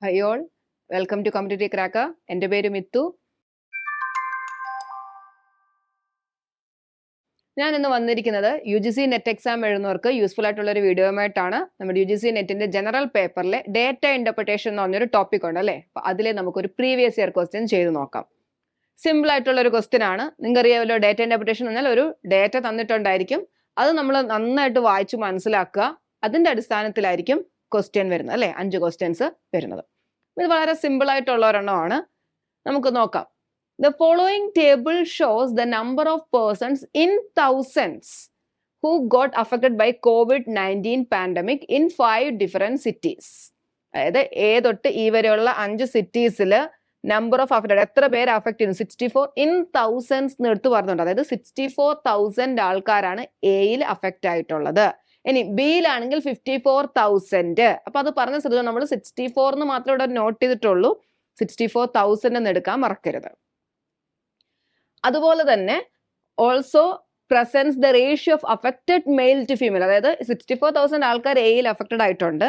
Hi all, welcome to Competitive Cracker. എൻ്റെ പേര് മിത്തു. ഞാൻ ഇന്ന് വന്നിരിക്കുന്നത് UGC നെറ്റ് എക്സാം എഴുതുന്നവർക്ക് യൂസ്ഫുൾ ആയിട്ടുള്ള ഒരു വീഡിയോയുമായിട്ടാണ്. നമ്മുടെ UGC നെറ്റിന്റെ ജനറൽ പേപ്പറിലെ ഡേറ്റ ഇന്റർപ്രിട്ടേഷൻ എന്ന് പറഞ്ഞൊരു ടോപ്പിക് ഉണ്ട് അല്ലേ? അപ്പൊ അതിലെ നമുക്കൊരു പ്രീവിയസ് ഇയർ ക്വസ്റ്റ്യൻ ചെയ്ത് നോക്കാം. സിമ്പിൾ ആയിട്ടുള്ള ഒരു ക്വസ്റ്റ്യൻ ആണ്. നിങ്ങൾക്ക് അറിയാമല്ലോ, ഡേറ്റ ഇന്റർപ്രിട്ടേഷൻ എന്നാൽ ഒരു ഡേറ്റ തന്നിട്ടുണ്ടായിരിക്കും, അത് നമ്മൾ നന്നായിട്ട് വായിച്ചു മനസ്സിലാക്കുക. അതിന്റെ അടിസ്ഥാനത്തിലായിരിക്കും ക്വസ്റ്റ്യൻ വരുന്നത് അല്ലേ? 5 ക്വസ്റ്റ്യൻസ് വരുന്നത്. ഇത് വളരെ സിമ്പിൾ ആയിട്ടുള്ള ഒരെണ്ണമാണ്. നമുക്ക് നോക്കാം. The following table shows the number of persons in thousands who got affected by COVID-19 pandemic in 5 different cities. അതായത് തൊട്ട് ഈ വരെയുള്ള 5 സിറ്റീസിൽ നമ്പർ ഓഫ് അഫക്റ്റഡ് എത്ര പേര് അഫക്ട് ചെയ്യുന്നു, 64 in thousands എന്ന് എടുത്ത് പറഞ്ഞിട്ടുണ്ട്. അതായത് 64,000 ആൾക്കാരാണ് എയിൽ അഫക്റ്റ് ആയിട്ടുള്ളത്. ഇനി ബിയിലാണെങ്കിൽ 54,000. അപ്പൊ അത് പറഞ്ഞ ശ്രദ്ധിച്ചു, നമ്മൾ 64 എന്ന് മാത്രമേ ഇവിടെ നോട്ട് ചെയ്തിട്ടുള്ളൂ, 64,000 എന്ന് എടുക്കാൻ മറക്കരുത്. അതുപോലെ തന്നെ also presents the ratio of affected male to female. അതായത് 64,000 ആൾക്കാർ എയിൽ അഫക്റ്റഡ് ആയിട്ടുണ്ട്,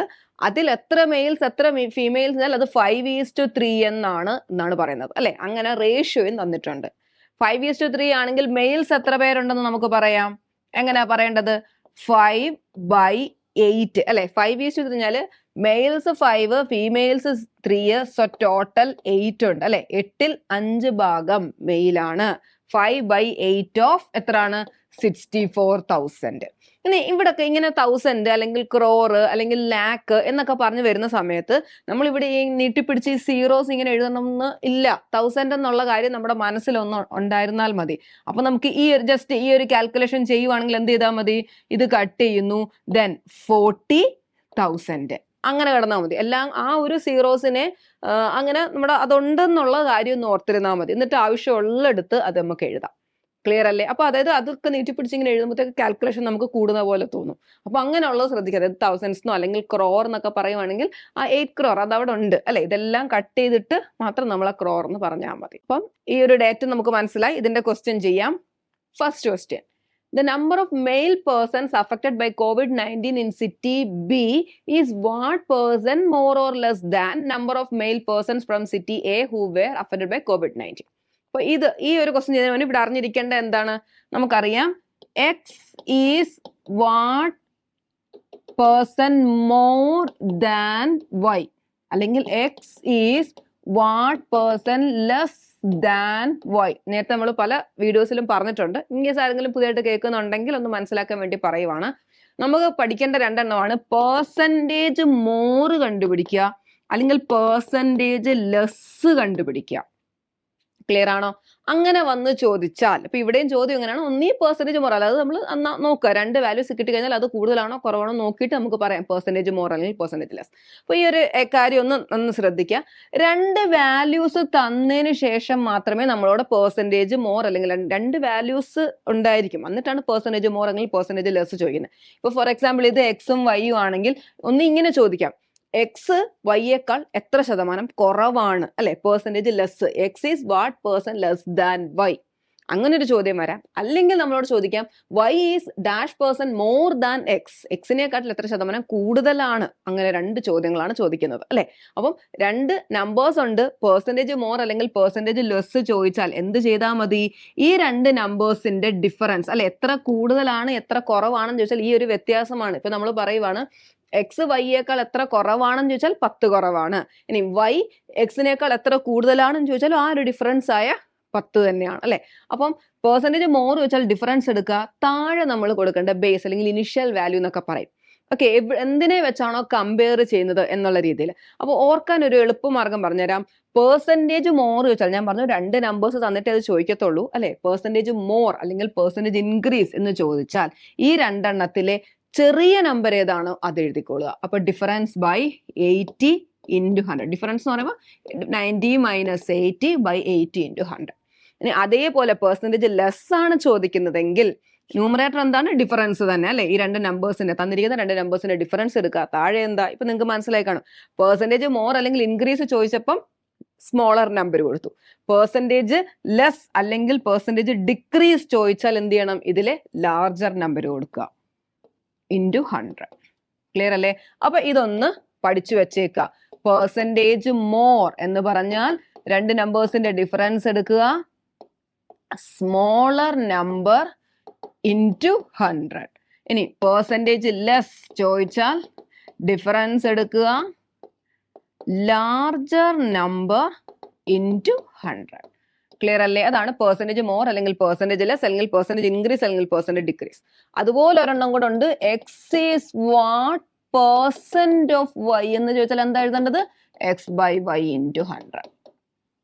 അതിൽ എത്ര മെയിൽസ് എത്ര ഫീമെയിൽസ് എന്നാൽ അത് 5:3 എന്നാണ് പറയുന്നത് അല്ലെ? അങ്ങനെ റേഷ്യോയും തന്നിട്ടുണ്ട്. 5:3 ആണെങ്കിൽ മെയിൽസ് എത്ര പേരുണ്ടെന്ന് നമുക്ക് പറയാം. എങ്ങനെയാ പറയേണ്ടത്? 5/8 അല്ലെ? 5:3 കഴിഞ്ഞാല് മെയിൽസ് 5, ഫീമെയിൽസ് 3, സോ ടോട്ടൽ 8 ഉണ്ട് അല്ലെ? 8ൽ 5 ഭാഗം മെയിലാണ്. 5/8 ഓഫ് എത്രയാണ്? 64,000. ഇനി ഇവിടൊക്കെ ഇങ്ങനെ 1000 അല്ലെങ്കിൽ ക്രോർ അല്ലെങ്കിൽ ലാക്ക് എന്നൊക്കെ പറഞ്ഞു വരുന്ന സമയത്ത് നമ്മൾ ഇവിടെ ഈ നീട്ടിപ്പിടിച്ച് ഈ സീറോസ് ഇങ്ങനെ എഴുതണമെന്ന് ഇല്ല. 1000 എന്നുള്ള കാര്യം നമ്മുടെ മനസ്സിലൊന്ന് ഉണ്ടായിരുന്നാൽ മതി. അപ്പൊ നമുക്ക് ജസ്റ്റ് ഈ ഒരു കാൽക്കുലേഷൻ ചെയ്യുവാണെങ്കിൽ എന്ത് ചെയ്താൽ മതി? ഇത് കട്ട് ചെയ്യുന്നു, ദെൻ 40,000 അങ്ങനെ കിടന്നാൽ മതി. എല്ലാം ആ ഒരു സീറോസിനെ അങ്ങനെ നമ്മുടെ അതുണ്ടെന്നുള്ള കാര്യം ഒന്ന് ഓർത്തിരുന്നാൽ മതി. എന്നിട്ട് ആവശ്യമുള്ളിടത്ത് അത് നമുക്ക് എഴുതാം. ക്ലിയർ അല്ലേ? അപ്പൊ അതായത് അതൊക്കെ നീട്ടിപ്പിടിച്ചിങ്ങനെ എഴുതുമ്പോഴത്തേക്ക് കാൽക്കുലേഷൻ നമുക്ക് കൂടുന്ന പോലെ തോന്നും. അപ്പൊ അങ്ങനെയുള്ളത് ശ്രദ്ധിക്കുക. അതായത് തൗസൻഡ്സ്നോ അല്ലെങ്കിൽ ക്രോർ എന്നൊക്കെ പറയുവാണെങ്കിൽ ആ 8 crore അത് അവിടെ ഉണ്ട് അല്ലെ? ഇതെല്ലാം കട്ട് ചെയ്തിട്ട് മാത്രം നമ്മൾ ആ ക്രോർ എന്ന് പറഞ്ഞാൽ മതി. അപ്പം ഈ ഒരു ഡേറ്റ് നമുക്ക് മനസ്സിലായി. ഇതിന്റെ ക്വസ്റ്റ്യൻ ചെയ്യാം. First question, the number of male persons affected by COVID-19 in city B is what person more or less than number of male persons from city A who were affected by COVID-19. അപ്പൊ ഈ ഒരു question ചെയ്യുന്നതിന് ഇവിടെ അറിഞ്ഞിരിക്കേണ്ട എന്താണ്? നമുക്കറിയാം, X is what person more than Y, അല്ലെങ്കിൽ X is what person less than Y. നേരത്തെ നമ്മൾ പല വീഡിയോസിലും പറഞ്ഞിട്ടുണ്ട്. ഇങ്ങനെ ആരെങ്കിലും പുതിയതായിട്ട് കേൾക്കുന്നുണ്ടെങ്കിൽ ഒന്ന് മനസ്സിലാക്കാൻ വേണ്ടി പറയുവാണ്. നമുക്ക് പഠിക്കേണ്ട 2 എണ്ണമാണ് പെർസെൻറ്റേജ് മോർ കണ്ടുപിടിക്കുക, അല്ലെങ്കിൽ പെർസെൻറ്റേജ് ലെസ് കണ്ടുപിടിക്കുക. ക്ലിയർ ആണോ? അങ്ങനെ വന്ന് ചോദിച്ചാൽ, ഇപ്പൊ ഇവിടെയും ചോദ്യം എങ്ങനെയാണ്? ഒന്നീ പെർസെൻറ്റേജ് മോർ, അല്ലാതെ നമ്മൾ നോക്കുക 2 വാല്യൂസ് കിട്ടി കഴിഞ്ഞാൽ അത് കൂടുതലാണോ കുറവാണോ നോക്കിയിട്ട് നമുക്ക് പറയാം പെർസെൻറ്റേജ് മോർ അല്ലെങ്കിൽ പെർസെൻറ്റേജ് ലെസ്. അപ്പൊ ഈ ഒരു കാര്യം ഒന്ന് ശ്രദ്ധിക്കുക. 2 വാല്യൂസ് തന്നതിന് ശേഷം മാത്രമേ നമ്മളോട് പെർസെൻറ്റേജ് മോർ അല്ലെങ്കിൽ 2 വാല്യൂസ് ഉണ്ടായിരിക്കും, എന്നിട്ടാണ് പെർസെൻറ്റേജ് മോർ അല്ലെങ്കിൽ പെർസെൻറ്റേജ് ലെസ് ചോദിക്കുന്നത്. ഇപ്പൊ ഫോർ എക്സാമ്പിൾ ഇത് എക്സും വൈയും ആണെങ്കിൽ ഒന്ന് ഇങ്ങനെ ചോദിക്കാം, എക്സ് വൈയേക്കാൾ എത്ര ശതമാനം കുറവാണ് അല്ലെ? Percentage less. X is what percent less than Y. അങ്ങനെ ഒരു ചോദ്യം വരാം. അല്ലെങ്കിൽ നമ്മളോട് ചോദിക്കാം, Y is dash percent more than X. എക്സിനെക്കാട്ടിൽ എത്ര ശതമാനം കൂടുതലാണ്. അങ്ങനെ 2 ചോദ്യങ്ങളാണ് ചോദിക്കുന്നത് അല്ലെ? അപ്പം 2 നമ്പേഴ്സ് ഉണ്ട്, പെർസെൻറ്റേജ് മോർ അല്ലെങ്കിൽ പെർസെൻറ്റേജ് ലെസ് ചോദിച്ചാൽ എന്ത് ചെയ്താൽ മതി? ഈ 2 നമ്പേഴ്സിന്റെ ഡിഫറൻസ് അല്ലെ, എത്ര കൂടുതലാണ് എത്ര കുറവാണെന്ന് ചോദിച്ചാൽ ഈ ഒരു വ്യത്യാസമാണ്. ഇപ്പൊ നമ്മൾ പറയുവാണ് എക്സ് വൈയേക്കാൾ എത്ര കുറവാണെന്ന് ചോദിച്ചാൽ 10 കുറവാണ്. ഇനി വൈ എക്സിനേക്കാൾ എത്ര കൂടുതലാണെന്ന് ചോദിച്ചാൽ ആ ഒരു ഡിഫറൻസ് ആയ 10 തന്നെയാണ് അല്ലെ? അപ്പം പെർസെൻറ്റേജ് മോർ ചോദിച്ചാൽ ഡിഫറൻസ് എടുക്കുക, താഴെ നമ്മൾ കൊടുക്കേണ്ട ബേസ് അല്ലെങ്കിൽ ഇനിഷ്യൽ വാല്യൂ എന്നൊക്കെ പറയും. ഓക്കെ, എന്തിനെ വെച്ചാണോ കമ്പയർ ചെയ്യുന്നത് എന്നുള്ള രീതിയിൽ. അപ്പോൾ ഓർക്കാൻ ഒരു എളുപ്പമാർഗം പറഞ്ഞുതരാം. പെർസെൻറ്റേജ് മോർ ചോദിച്ചാൽ ഞാൻ പറഞ്ഞു 2 നമ്പേഴ്സ് തന്നിട്ട് അത് ചോദിക്കത്തുള്ളൂ അല്ലെ? പെർസെൻറ്റേജ് മോർ അല്ലെങ്കിൽ പെർസെൻറ്റേജ് ഇൻക്രീസ് എന്ന് ചോദിച്ചാൽ ഈ 2 എണ്ണത്തിലെ ചെറിയ നമ്പർ ഏതാണോ അത് എഴുതിക്കൊള്ളുക. അപ്പൊ ഡിഫറൻസ് ബൈ 80 into 100. ഡിഫറൻസ് എന്ന് പറയുമ്പോൾ 90 - 80 by 80 into 100. ഇനി അതേപോലെ പെർസെൻറ്റേജ് ലെസ് ആണ് ചോദിക്കുന്നതെങ്കിൽ ന്യൂമറേറ്റർ എന്താണ്? ഡിഫറൻസ് തന്നെ അല്ലെ? ഈ 2 നമ്പേഴ്സിന്റെ തന്നിരിക്കുന്ന 2 നമ്പേഴ്സിന്റെ ഡിഫറൻസ് എടുക്കുക. താഴെ എന്താ? ഇപ്പൊ നിങ്ങൾക്ക് മനസ്സിലായി കാണും. പെർസെൻറ്റേജ് മോർ അല്ലെങ്കിൽ ഇൻക്രീസ് ചോദിച്ചപ്പം സ്മോളർ നമ്പർ കൊടുത്തു. പെർസെൻറ്റേജ് ലെസ് അല്ലെങ്കിൽ പെർസെൻറ്റേജ് ഡിക്രീസ് ചോദിച്ചാൽ എന്ത് ചെയ്യണം? ഇതിലെ ലാർജർ നമ്പർ കൊടുക്കുക into 100. ക്ലിയർ അല്ലേ? അപ്പൊ ഇതൊന്ന് പഠിച്ചു വെച്ചേക്കുക. പെർസെൻറ്റേജ് മോർ എന്ന് പറഞ്ഞാൽ രണ്ട് നമ്പേഴ്സിന്റെ ഡിഫറൻസ് എടുക്കുക, സ്മോളർ നമ്പർ ഇൻറ്റു 100. ഇനി പെർസെൻറ്റേജ് ലെസ് ചോദിച്ചാൽ ഡിഫറൻസ് എടുക്കുക, ലാർജർ നമ്പർ ഇൻറ്റു 100. ക്ലിയർ അല്ലേ? അതാണ് പെർസെൻറ്റേജ് മോർ അല്ലെങ്കിൽ പെർസെൻറ്റേജ് ലെസ് അല്ലെങ്കിൽ പെർസെൻറ്റേജ് ഇൻക്രീസ് അല്ലെങ്കിൽ പെർസെൻറ്റേജ് ഡിക്രീസ്. അതുപോലെ ഒരെണ്ണം കൂടെ ഉണ്ട്, X is what percent of Y എന്ന് ചോദിച്ചാൽ എന്താ എഴുതേണ്ടത്? X by Y into 100.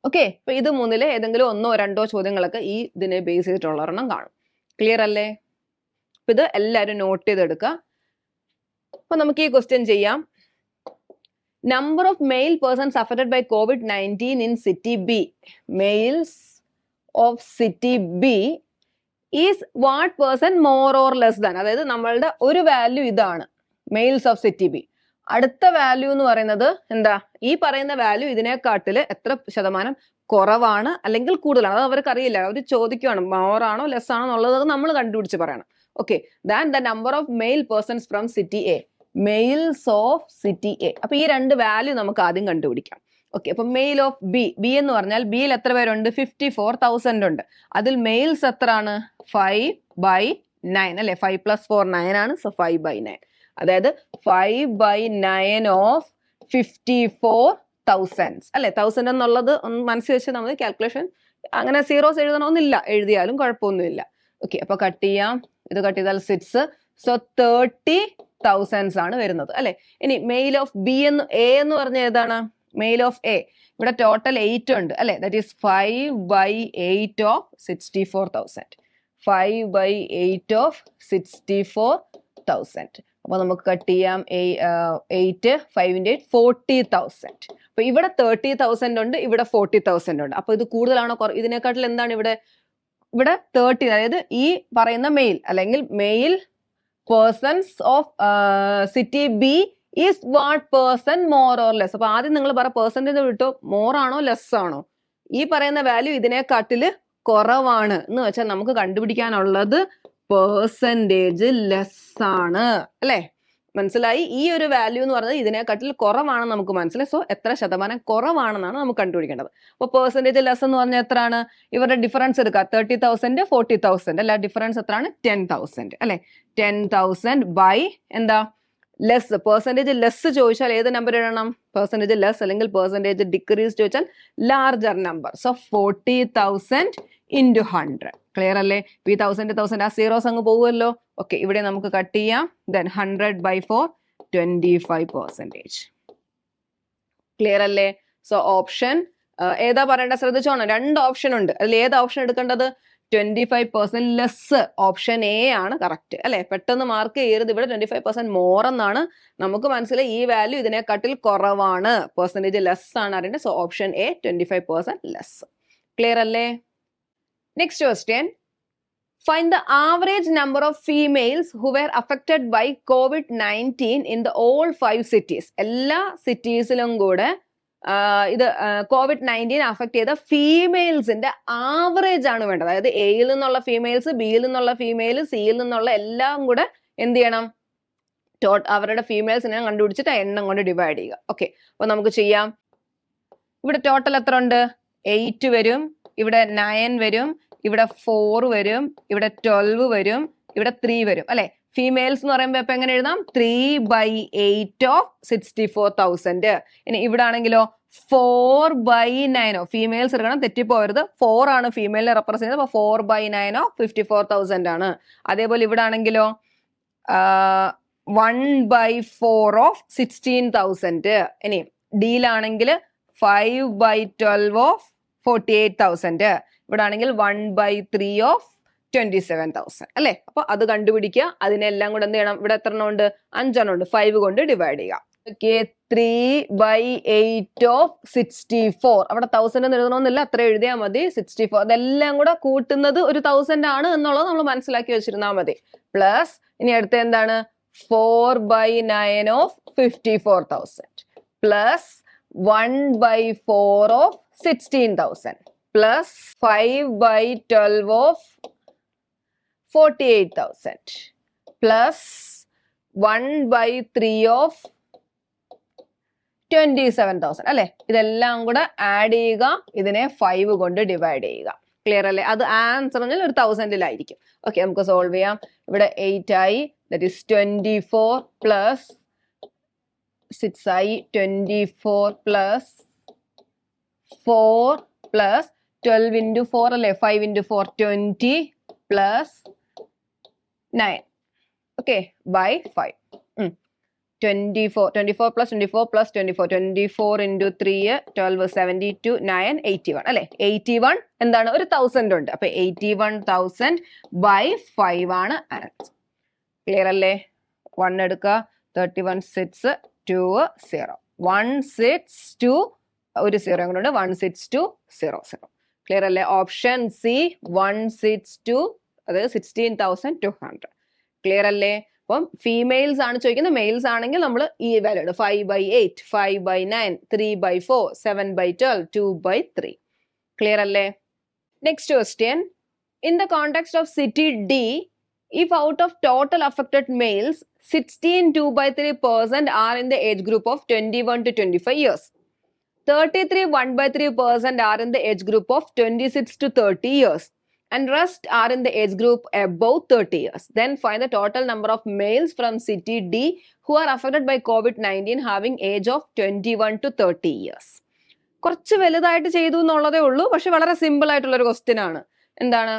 Okay, അപ്പൊ ഇത് മൂന്നില് ഏതെങ്കിലും ഒന്നോ രണ്ടോ ചോദ്യങ്ങളൊക്കെ ഈ ഇതിനെ ബേസ് ചെയ്തിട്ടുള്ള ഒരെണ്ണം കാണും. ക്ലിയർ അല്ലേ? അപ്പൊ ഇത് എല്ലാവരും നോട്ട് ചെയ്തെടുക്കുക. അപ്പൊ നമുക്ക് ഈ ക്വസ്റ്റ്യൻ ചെയ്യാം. Number of male persons affected by COVID-19 in city B. Males of city B is what person more or less than? അതായത് നമ്മളുടെ ഒരു വാല്യൂ ഇതാണ്, മെയിൽസ് ഓഫ് സിറ്റി ബി. അടുത്ത വാല്യൂ എന്ന് പറയുന്നത് എന്താ? ഈ പറയുന്ന വാല്യൂ ഇതിനെക്കാട്ടിൽ എത്ര ശതമാനം കുറവാണ് അല്ലെങ്കിൽ കൂടുതലാണ്? അത് അവർക്ക് അറിയില്ല, അവർ ചോദിക്കുകയാണ് മോർ ആണോ ലെസ് ആണോ എന്നുള്ളത് നമ്മൾ കണ്ടുപിടിച്ച് പറയണം. Okay, than the number of male persons from city A, males of city A. അപ്പൊ ഈ രണ്ട് വാല്യൂ നമുക്ക് ആദ്യം കണ്ടുപിടിക്കാം. ഓക്കെ, അപ്പൊ മെയിൽ ഓഫ് ബി, ബി എന്ന് പറഞ്ഞാൽ ബിയിൽ എത്ര പേരുണ്ട്? 54,000 ഉണ്ട്. അതിൽ മെയിൽസ് എത്ര ആണ്? 5/9 അല്ലെ? 5 + 4 9 ആണ്. സോ 5/9, അതായത് 5/9 ഓഫ് 54,000 അല്ലെ? 1000 എന്നുള്ളത് ഒന്ന് മനസ്സിൽ വെച്ച് നമ്മൾ കാൽക്കുലേഷൻ അങ്ങനെ സീറോസ് എഴുതണമെന്നില്ല, എഴുതിയാലും കുഴപ്പമൊന്നുമില്ല. ഓക്കെ, അപ്പൊ കട്ട് ചെയ്യാം. ഇത് കട്ട് ചെയ്താൽ 6, സോ 30,000 ആണ് വരുന്നത് അല്ലെ? ഇനി മെയിൽ ഓഫ് ബി എന്ന് എ എന്ന് പറഞ്ഞ ഏതാണ്? മെയിൽ ഓഫ് എ, ഇവിടെ ടോട്ടൽ 8 ഉണ്ട് അല്ലെ? That is 5/8 of 64,000. 5/8 ഓഫ് 64,000. അപ്പൊ നമുക്ക് കട്ട് ചെയ്യാം. 8 5 × 8 40,000. അപ്പൊ ഇവിടെ 30,000 ഉണ്ട്, ഇവിടെ 40,000 ഉണ്ട്. അപ്പൊ ഇത് കൂടുതലാണോ ഇതിനെക്കാട്ടിൽ എന്താണ് ഇവിടെ? ഇവിടെ 30, അതായത് ഈ പറയുന്ന മെയിൽ അല്ലെങ്കിൽ male persons of city B is what person more or less. അപ്പൊ ആദ്യം നിങ്ങൾ പറ പെർസെന്റേജ് വിട്ടോ, മോർ ആണോ ലെസ് ആണോ? ഈ പറയുന്ന വാല്യൂ ഇതിനെക്കാട്ടില് കുറവാണ് എന്ന് വെച്ചാൽ നമുക്ക് കണ്ടുപിടിക്കാനുള്ളത് പെർസെന്റേജ് ലെസ് ആണ് അല്ലെ? മനസ്സിലായി? ഈ ഒരു വാല്യൂ എന്ന് പറയുന്നത് ഇതിനെക്കാട്ടിൽ കുറവാണെന്ന് നമുക്ക് മനസ്സിലായി. സോ എത്ര ശതമാനം കുറവാണെന്നാണ് നമുക്ക് കണ്ടുപിടിക്കേണ്ടത്. അപ്പൊ പെർസെന്റേജ് ലെസ് എന്ന് പറഞ്ഞാൽ എത്രയാണ്? ഇവരുടെ ഡിഫറൻസ് എടുക്കുക, 30,000 40,000 അല്ല, ഡിഫറൻസ് എത്രയാണ്? 10,000 അല്ലെ? 10,000 ബൈ എന്താ? ലെസ്. പെർസെന്റേജ് ലെസ് ചോദിച്ചാൽ ഏത് നമ്പർ എഴുതണം? പെർസെന്റേജ് ലെസ് അല്ലെങ്കിൽ പെർസെന്റേജ് ഡിക്രീസ് ചോദിച്ചാൽ ലാർജർ നമ്പർ. സോ 40,000 × 100. ക്ലിയർ അല്ലേ? ഈ 1000 ആ സീറോസ് അങ്ങ് പോകുമല്ലോ. ഓക്കെ, ഇവിടെ നമുക്ക് കട്ട് ചെയ്യാം. ദെൻ 100/4 25%. ക്ലിയർ അല്ലേ? സോ ഓപ്ഷൻ ഏതാ പറയേണ്ട? ശ്രദ്ധിച്ചോണം, 2 ഓപ്ഷൻ ഉണ്ട്. അതിൽ ഏത് ഓപ്ഷൻ എടുക്കേണ്ടത്? 25% ലെസ്. ഓപ്ഷൻ എ ആണ് കറക്റ്റ് അല്ലെ? പെട്ടെന്ന് മാർക്ക് ചെയ്യരുത്. ഇവിടെ 25% മോർ എന്നാണ് നമുക്ക് മനസ്സിലായി. ഈ വാല്യൂ ഇതിനെക്കാട്ടിൽ കുറവാണ്, പെർസെന്റേജ് ലെസ് ആണ് അറിയേണ്ടത്. So option A 25% less. Clear അല്ലേ? Next question. Find the average number of females who were affected by COVID-19 in the all 5 cities. എല്ലാ സിറ്റീസിലും കൂടെ ഇത് COVID-19 അഫക്ട് ചെയ്ത ഫീമെയിൽസിന്റെ ആവറേജ് ആണ് വേണ്ടത്. അതായത് എയിൽ നിന്നുള്ള ഫീമെയിൽസ്, ബിയിൽ നിന്നുള്ള ഫീമെയിൽ, സിയിൽ നിന്നുള്ള എല്ലാം കൂടെ എന്ത് ചെയ്യണം? അവരുടെ ഫീമെയിൽസിനെ കണ്ടുപിടിച്ചിട്ട് എണ്ണം കൊണ്ട് ഡിവൈഡ് ചെയ്യുക. ഓക്കെ, അപ്പൊ നമുക്ക് ചെയ്യാം. ഇവിടെ ടോട്ടൽ എത്ര ഉണ്ട്? 8 വരും, ഇവിടെ 9 വരും, ഇവിടെ 4 വരും, ഇവിടെ 12 വരും, ഇവിടെ 3 വരും അല്ലെ? ഫീമെയിൽസ് എന്ന് പറയുമ്പോൾ ഇപ്പൊ എങ്ങനെ എഴുതാം? 3/8 ഓഫ് 64,000. ഇനി ഇവിടെ ആണെങ്കിലോ 4/9 ഫീമെയിൽസ് എടുക്കണം, തെറ്റിപ്പോകരുത്. 4 ആണ് ഫീമെയിലിനെ റെപ്രസെന്റ് ചെയ്യുന്നത്. അപ്പൊ 4/9 ഓഫ് 54,000 ആണ്. അതേപോലെ ഇവിടെ ആണെങ്കിലോ 1/4 ഓഫ് 16,000. ഇനി ഡിയിലാണെങ്കിൽ 5/12 ഓഫ് 48,000. ഇവിടെ ആണെങ്കിൽ 1/3 ഓഫ് 27,000 അല്ലെ? അപ്പൊ അത് കണ്ടുപിടിക്കുക. അതിനെല്ലാം കൂടെ എന്ത് ചെയ്യണം? ഇവിടെ എത്ര എണ്ണം ഉണ്ട്? 5 എണ്ണം ഉണ്ട്. 5 കൊണ്ട് ഡിവൈഡ് ചെയ്യുക. 3/8 ഓഫ് 64. അവിടെ 1000 എന്ന് എഴുതണമെന്നില്ല, അത്ര എഴുതിയാൽ മതി. 64 അതെല്ലാം കൂടെ കൂട്ടുന്നത് ഒരു 1000 ആണ് എന്നുള്ളത് നമ്മൾ മനസ്സിലാക്കി വെച്ചിരുന്നാൽ മതി. പ്ലസ് ഇനി അടുത്ത എന്താണ്? 4/9 of 54,000 plus 1/4 of 16,000 plus 5/12 of 48,000 plus 1/3 of 27,000 അല്ലെ. ഇതെല്ലാം കൂടെ ആഡ് ചെയ്യുക, ഇതിനെ 5 കൊണ്ട് ഡിവൈഡ് ചെയ്യുക. ക്ലിയർ അല്ലേ? അത് ആൻസർ പറഞ്ഞാൽ ഒരു 1000-ലായിരിക്കും. ഓക്കെ, നമുക്ക് സോൾവ് ചെയ്യാം. ഇവിടെ 8 ആയി, ദാറ്റ് ഈസ് 24 പ്ലസ് 6 ആയി, 24 പ്ലസ് 4 പ്ലസ് 12 into 4 അല്ലേ, 5 into 4 20 plus 9. Okay, by 5. 24 plus 24 plus 24 24 into 3 12 72 9 81 അല്ലെ. 81 എന്താണ്, ഒരു 1000 ഉണ്ട്. അപ്പൊ 81,000 by 5 ആണ് ആൻസർ. ക്ലിയർ അല്ലേ? 1 എടുക്കുക, 31 6 2 0 162 ഒരു 0 കൂടെ 162 0 0. ക്ലിയർ അല്ലേ? ഓപ്ഷൻ സി 162, അതായത് 16,200. ക്ലിയർ അല്ലേ? അപ്പം ഫീമെയിൽസ് ആണ് ചോദിക്കുന്നത്. മെയിൽസ് ആണെങ്കിൽ നമ്മൾ ഈ വാല്യൂ 5/8 5/9 3/4 7/12 2/3. ക്ലിയർ അല്ലേ? Next question. In the context of city D, if out of total affected males 16 2/3% are in the age group of 21 to 25 years, 33 1/3% are in the age group of 26 to 30 years, and rest are in the age group above 30 years, then find the total number of males from city D who are affected by COVID-19 having age of 21 to 30 years. കുറച്ച് വലുതായിട്ട് ചെയ്തു എന്നുള്ളതേ ഉള്ളൂ, പക്ഷെ വളരെ simple ആയിട്ടുള്ള ഒരു question ആണ്. എന്താണ്?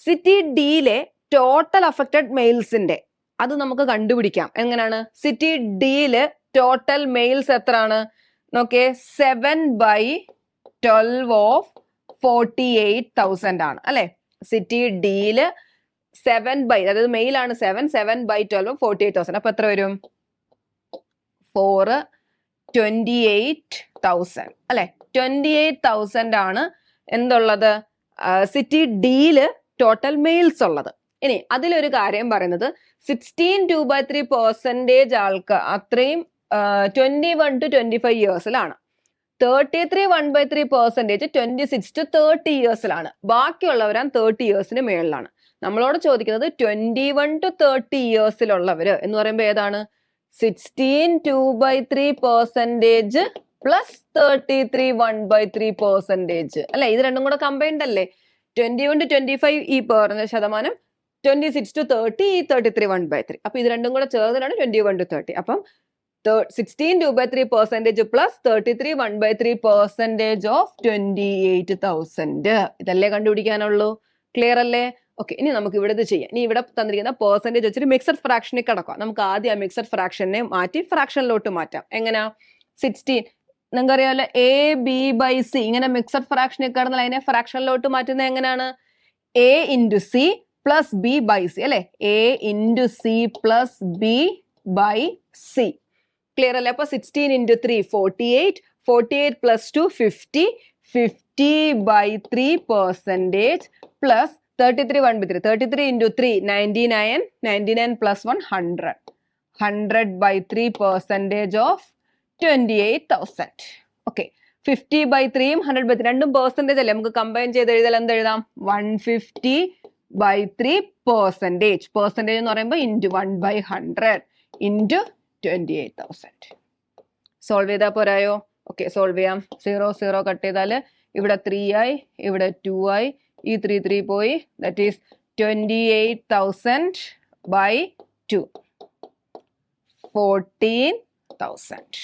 സിറ്റി ഡിയിലെ ടോട്ടൽ അഫക്റ്റഡ് മെയിൽസിന്റെ അത് നമുക്ക് കണ്ടുപിടിക്കാം. എങ്ങനെയാണ്? സിറ്റി ഡിയില് ടോട്ടൽ മെയിൽസ് എത്രയാണ് നോക്കേ, 7/12 ഓഫ് 48,000 ആണ് അല്ലെ. സിറ്റി ഡിയില് 7/, അതായത് മെയിൽ ആണ് 7/12 48,000. അപ്പൊ എത്ര വരും? 4 28,000 അല്ലെ. 28,000 ആണ് എന്തുള്ളത്, സിറ്റി ഡിയില് ടോട്ടൽ മെയിൽസ് ഉള്ളത്. ഇനി അതിലൊരു കാര്യം പറയുന്നത് 16 2/3% ആൾക്ക് അത്രയും 21 to 25 ഇയേഴ്സിലാണ്. 33 1/3% 26 to 30 ഇയേഴ്സിലാണ്. ബാക്കിയുള്ളവരാൻ 30 ഇയേഴ്സിന് മേളിലാണ്. നമ്മളോട് ചോദിക്കുന്നത് 21 to 30 ഇയേഴ്സിലുള്ളവര് എന്ന് പറയുമ്പോൾ ഏതാണ്? 16 2/3% പ്ലസ് 33 1/3% അല്ലെ. ഇത് രണ്ടും കൂടെ കമ്പൈൻഡ് അല്ലേ. 21 to 25 ഈ പറഞ്ഞ ശതമാനം, 26 to 30 ഈ 33 1/3. അപ്പൊ ഇത് രണ്ടും കൂടെ ചേർന്നിട്ടാണ് 21 to 30. അപ്പം 16 2/3% plus 33 1/3% of 28,000. ഇതല്ലേ കണ്ടുപിടിക്കാനുള്ളൂ. ക്ലിയർ അല്ലേ? ഓക്കെ, ഇനി നമുക്ക് ഇവിടെ ഇത് ചെയ്യാം. ഇനി ഇവിടെ തന്നിരിക്കുന്ന പെർസെന്റേജ് വെച്ചിട്ട് മിക്സഡ് ഫ്രാക്ഷനിൽ കിടക്കാം. നമുക്ക് ആദ്യം ആ മിക്സഡ് ഫ്രാക്ഷനെ മാറ്റി ഫ്രാക്ഷനിലോട്ട് മാറ്റാം. എങ്ങനെയാ? 16 നിങ്ങൾക്കറിയാമല്ലോ, A/B/C ഇങ്ങനെ മിക്സഡ് ഫ്രാക്ഷനിൽ കിടന്നാൽ അതിനെ ഫ്രാക്ഷനിലോട്ട് മാറ്റുന്നത് എങ്ങനെയാണ്? A/C plus B/C അല്ലെ. A/C plus B/C. ക്ലിയർ അല്ലേ? അപ്പൊ 16 into 3 48 48 plus 2 50 50/3% plus 33 1/3 33 into 3 99 99 plus 1 100 100/3% of 28,000. Okay, 50/3യും 100/3 രണ്ടും പെർസെന്റേജ് അല്ലേ. നമുക്ക് കമ്പൈൻ ചെയ്ത് എഴുതാൻ എന്ത് എഴുതാം? 150/3%. പെർസെന്റേജ് എന്ന് പറയുമ്പോൾ ഇൻറ്റു 1/100 ഇൻറ്റു 28,000. സോൾവ് ചെയ്താൽ പോരായോ? ഓക്കെ, സോൾവ് ചെയ്യാം. 0 0 കട്ട് ചെയ്താല് ഇവിടെ 3 ആയി, ഇവിടെ 2 ആയി, ഈ 3 3 പോയി. ദാറ്റ് ഈസ് 28,000/2 14,000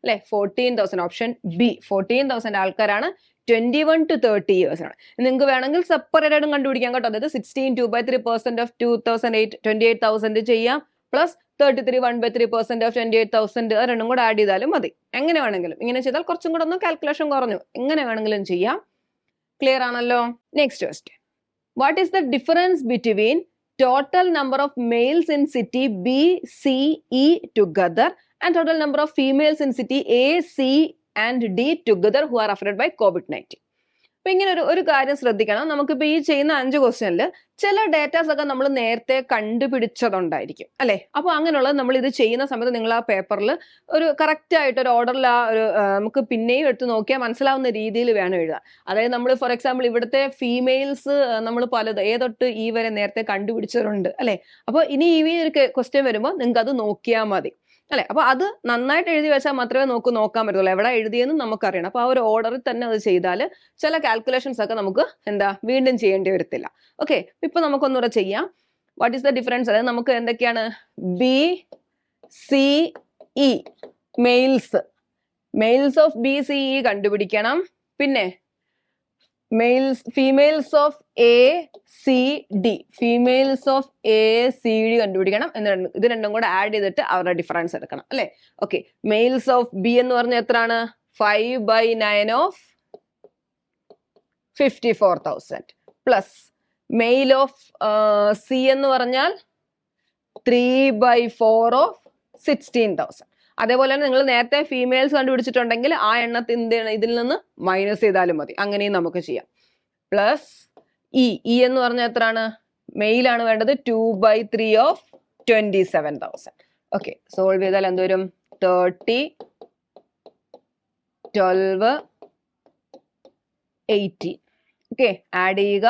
അല്ലെ. 14,000 ഓപ്ഷൻ ബി. 14,000 ആൾക്കാരാണ് 21 to 30 ഇയേഴ്സ് ആണ്. നിങ്ങൾക്ക് വേണമെങ്കിൽ സെപ്പറേറ്റ് ആയിട്ടും കണ്ടുപിടിക്കാം കേട്ടോ. അതായത് 16 2/3% of 28,000 ചെയ്യാം, പ്ലസ് 33 1/3% of 28,000 രണ്ടും കൂടെ ആഡ് ചെയ്താലും മതി. എങ്ങനെ വേണമെങ്കിലും. ഇങ്ങനെ ചെയ്താൽ കുറച്ചും കൂടെ ഒന്ന് കാൽക്കുലേഷൻ കുറഞ്ഞു. എങ്ങനെ വേണമെങ്കിലും ചെയ്യാം. ക്ലിയർ ആണല്ലോ? Next question. What is the difference between total number of males in city B, C, E together and total number of females in city A, C and D together who are affected by COVID-19? അപ്പൊ ഇങ്ങനെ ഒരു കാര്യം ശ്രദ്ധിക്കണം. നമുക്കിപ്പോ ഈ ചെയ്യുന്ന 5 ക്വസ്റ്റ്യനിൽ ചില ഡേറ്റാസ് ഒക്കെ നമ്മൾ നേരത്തെ കണ്ടുപിടിച്ചതുണ്ടായിരിക്കും അല്ലെ. അപ്പൊ അങ്ങനെയുള്ളത് നമ്മൾ ഇത് ചെയ്യുന്ന സമയത്ത് നിങ്ങൾ ആ പേപ്പറിൽ ഒരു കറക്റ്റ് ആയിട്ട് ഒരു ഓർഡറിൽ നമുക്ക് പിന്നെയും എടുത്ത് നോക്കിയാൽ മനസ്സിലാവുന്ന രീതിയിൽ വേണം എഴുതാൻ. അതായത് നമ്മൾ ഫോർ എക്സാമ്പിൾ ഇവിടുത്തെ ഫീമെയിൽസ് നമ്മൾ പലത് തൊട്ട് ഈ വരെ നേരത്തെ കണ്ടുപിടിച്ചവരുണ്ട് അല്ലെ. അപ്പൊ ഇനി ഈ ഒരു ക്വസ്റ്റ്യൻ വരുമ്പോൾ നിങ്ങൾക്ക് അത് നോക്കിയാൽ മതി. അല്ലെ? അപ്പൊ അത് നന്നായിട്ട് എഴുതി വെച്ചാൽ മാത്രമേ നോക്കാൻ പറ്റുള്ളൂ. എവിടെ എഴുതിയെന്നും നമുക്കറിയണം. അപ്പൊ ആ ഒരു ഓർഡറിൽ തന്നെ അത് ചെയ്താൽ ചില കാൽക്കുലേഷൻസ് ഒക്കെ നമുക്ക് വീണ്ടും ചെയ്യേണ്ടി വരത്തില്ല. ഓക്കെ, ഇപ്പൊ നമുക്കൊന്നുകൂടെ ചെയ്യാം. What is the difference? അതായത് നമുക്ക് എന്തൊക്കെയാണ്? B C E males of B C E കണ്ടുപിടിക്കണം. പിന്നെ females of A C D കണ്ടുപിടിക്കണം. ഇത് രണ്ടും കൂടെ ആഡ് ചെയ്തിട്ട് അവരുടെ ഡിഫറൻസ് എടുക്കണം അല്ലെ? ഓക്കെ, മെയിൽസ് ഓഫ് ബി എന്ന് പറഞ്ഞാൽ എത്രയാണ്? 5/9 of 54,000 plus male of C എന്ന് പറഞ്ഞാൽ 3/4 ഓഫ് 16,000. അതേപോലെ തന്നെ നിങ്ങൾ നേരത്തെ ഫീമെയിൽസ് കണ്ടുപിടിച്ചിട്ടുണ്ടെങ്കിൽ ആ ഇതിൽ നിന്ന് മൈനസ് ചെയ്താലും മതി. അങ്ങനെയും നമുക്ക് ചെയ്യാം. പ്ലസ് ഇ എന്ന് പറഞ്ഞാൽ എത്രയാണ്? മെയിലാണ് വേണ്ടത്. 2/3 ഓഫ് 27,000. ഓക്കെ, സോൾവ് ചെയ്താൽ എന്തോരും? 30, 12, 18. ഓക്കെ, ആഡ് ചെയ്യുക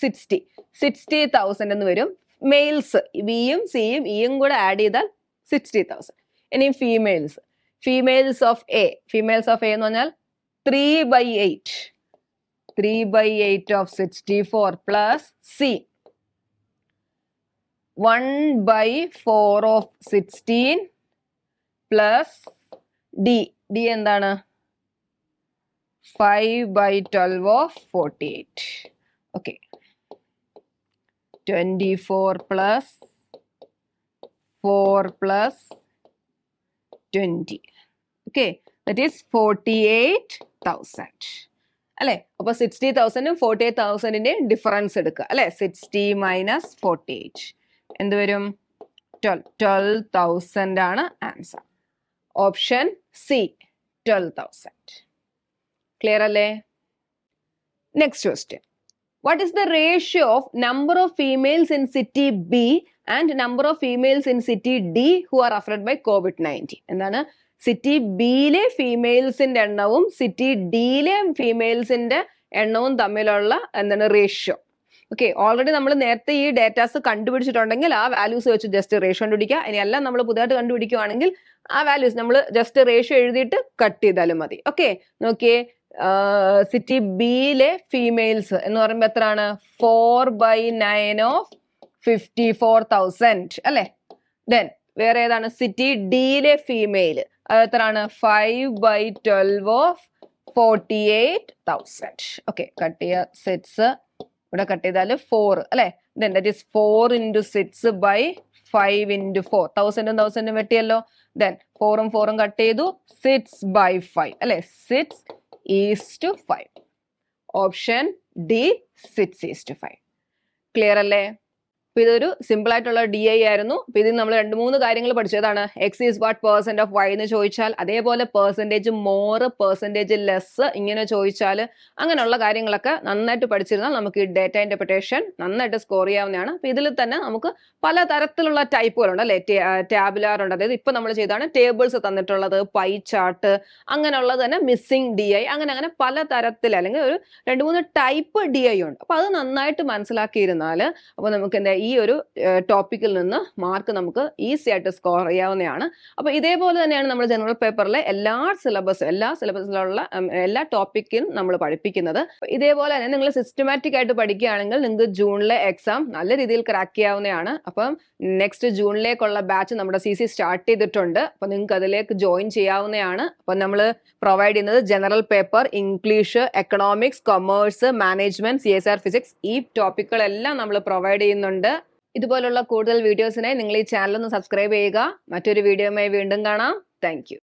60,000 എന്ന് വരും. മെയിൽസ് ബിയും സിയും ഇയും കൂടെ ആഡ് ചെയ്താൽ 60,000. ഇനി ഫീമെയിൽസ് ഓഫ് എ എന്ന് പറഞ്ഞാൽ 3/8 of 64 plus C 1/4 of 16 plus D എന്താണ്? 5/12 of 48. Okay, 24 plus 4 plus 20. Okay, that is 48,000 അല്ലെ? അപ്പൊ 60,000 48,000 ഡിഫറൻസ് എടുക്കുക അല്ലെ? 60 മൈനസ് 48 എന്ത് വരും? 12,000 ആണ് ആൻസർ. Option C 12,000. ക്ലിയർ അല്ലേ? Next question. What is the ratio of number of females in city B and number of females in city D who are affected by COVID-19? എന്താണ്? City ബിയിലെ ഫീമെയിൽസിന്റെ എണ്ണവും city ഡിയിലെ ഫീമെയിൽസിന്റെ എണ്ണവും തമ്മിലുള്ള ratio. Okay, already നമ്മൾ നേരത്തെ ഈ datas കണ്ടുപിടിച്ചിട്ടുണ്ടെങ്കിൽ ആ values വെച്ച് ജസ്റ്റ് റേഷ്യോ കണ്ടുപിടിക്കുക. ഇനി എല്ലാം നമ്മൾ പുതുതായിട്ട് കണ്ടുപിടിക്കുകയാണെങ്കിൽ ആ വാല്യൂസ് നമ്മൾ ജസ്റ്റ് റേഷ്യോ എഴുതിയിട്ട് കട്ട് ചെയ്താലും മതി. ഓക്കെ, നോക്കിയേ, സിറ്റി ബിയിലെ ഫീമെയിൽസ് എന്ന് പറയുമ്പോൾ എത്രയാണ്? 4/9 ഓഫ് 54,000 അല്ലെ? ദെൻ വേറെ ഏതാണ്? സിറ്റി ഡിയിലെ ഫീമെയിൽ അത് എത്രയാണ്? 5/12 ഓഫ് 48,000. ഓക്കെ, കട്ട് ചെയ്യുക. 6 ഇവിടെ കട്ട് ചെയ്താൽ 4 അല്ലെ? Then that is 4 into 6/5 into 4. 1,000 വെട്ടിയല്ലോ. ദെൻ 4ഉം 4ഉം കട്ട് ചെയ്തു. 6/5 അല്ലെ? 6:5. Option D 6:5. ക്ലിയർ അല്ലേ? അപ്പൊ ഇതൊരു സിമ്പിൾ ആയിട്ടുള്ള DI ആയിരുന്നു. അപ്പൊ ഇതിൽ നമ്മൾ 2-3 കാര്യങ്ങൾ പഠിച്ചതാണ്. X is what % of Y എന്ന് ചോദിച്ചാൽ, അതേപോലെ പെർസെൻറ്റേജ് മോർ പെർസെൻറ്റേജ് ലെസ് ഇങ്ങനെ ചോദിച്ചാൽ, അങ്ങനെയുള്ള കാര്യങ്ങളൊക്കെ നന്നായിട്ട് പഠിച്ചിരുന്നാൽ നമുക്ക് ഈ ഡേറ്റ ഇന്റർപ്രിട്ടേഷൻ നന്നായിട്ട് സ്കോർ ചെയ്യാവുന്നതാണ്. അപ്പൊ ഇതിൽ തന്നെ നമുക്ക് പല തരത്തിലുള്ള ടൈപ്പുകളുണ്ട് അല്ലെ? ടാബുലാർ ഉണ്ട്, അതായത് ഇപ്പൊ നമ്മൾ ചെയ്താണ് ടേബിൾസ് തന്നിട്ടുള്ളത്, പൈ ചാർട്ട്, അങ്ങനെയുള്ളത് തന്നെ മിസ്സിംഗ് DI, അങ്ങനെ പല തരത്തിൽ അല്ലെങ്കിൽ ഒരു 2-3 ടൈപ്പ് DI ഉണ്ട്. അപ്പൊ അത് നന്നായിട്ട് മനസ്സിലാക്കിയിരുന്നാൽ അപ്പൊ നമുക്ക് എന്താ ഈ ഒരു ടോപ്പിക്കിൽ നിന്ന് മാർക്ക് നമുക്ക് ഈസി ആയിട്ട് സ്കോർ ചെയ്യാവുന്നതാണ്. അപ്പൊ ഇതേപോലെ തന്നെയാണ് നമ്മൾ ജനറൽ പേപ്പറിലെ എല്ലാ സിലബസിലുള്ള എല്ലാ ടോപ്പിക്കും നമ്മൾ പഠിപ്പിക്കുന്നത്. ഇതേപോലെ തന്നെ നിങ്ങൾ സിസ്റ്റമാറ്റിക് ആയിട്ട് പഠിക്കുകയാണെങ്കിൽ നിങ്ങൾക്ക് ജൂണിലെ എക്സാം നല്ല രീതിയിൽ ക്രാക്ക് ചെയ്യാവുന്നതാണ്. അപ്പം നെക്സ്റ്റ് ജൂണിലേക്കുള്ള ബാച്ച് നമ്മുടെ CC സ്റ്റാർട്ട് ചെയ്തിട്ടുണ്ട്. അപ്പൊ നിങ്ങൾക്ക് അതിലേക്ക് ജോയിൻ ചെയ്യാവുന്നതാണ്. അപ്പൊ നമ്മൾ പ്രൊവൈഡ് ചെയ്യുന്നത് general paper, English, economics, commerce, management, CSR physics, ഈ ടോപ്പിക്കുകളെല്ലാം നമ്മൾ പ്രൊവൈഡ് ചെയ്യുന്നുണ്ട്. ഇതുപോലുള്ള കൂടുതൽ വീഡിയോസിനായി നിങ്ങൾ ഈ ചാനൽ ഒന്ന് സബ്സ്ക്രൈബ് ചെയ്യുക. മറ്റൊരു വീഡിയോയുമായി വീണ്ടും കാണാം. Thank you.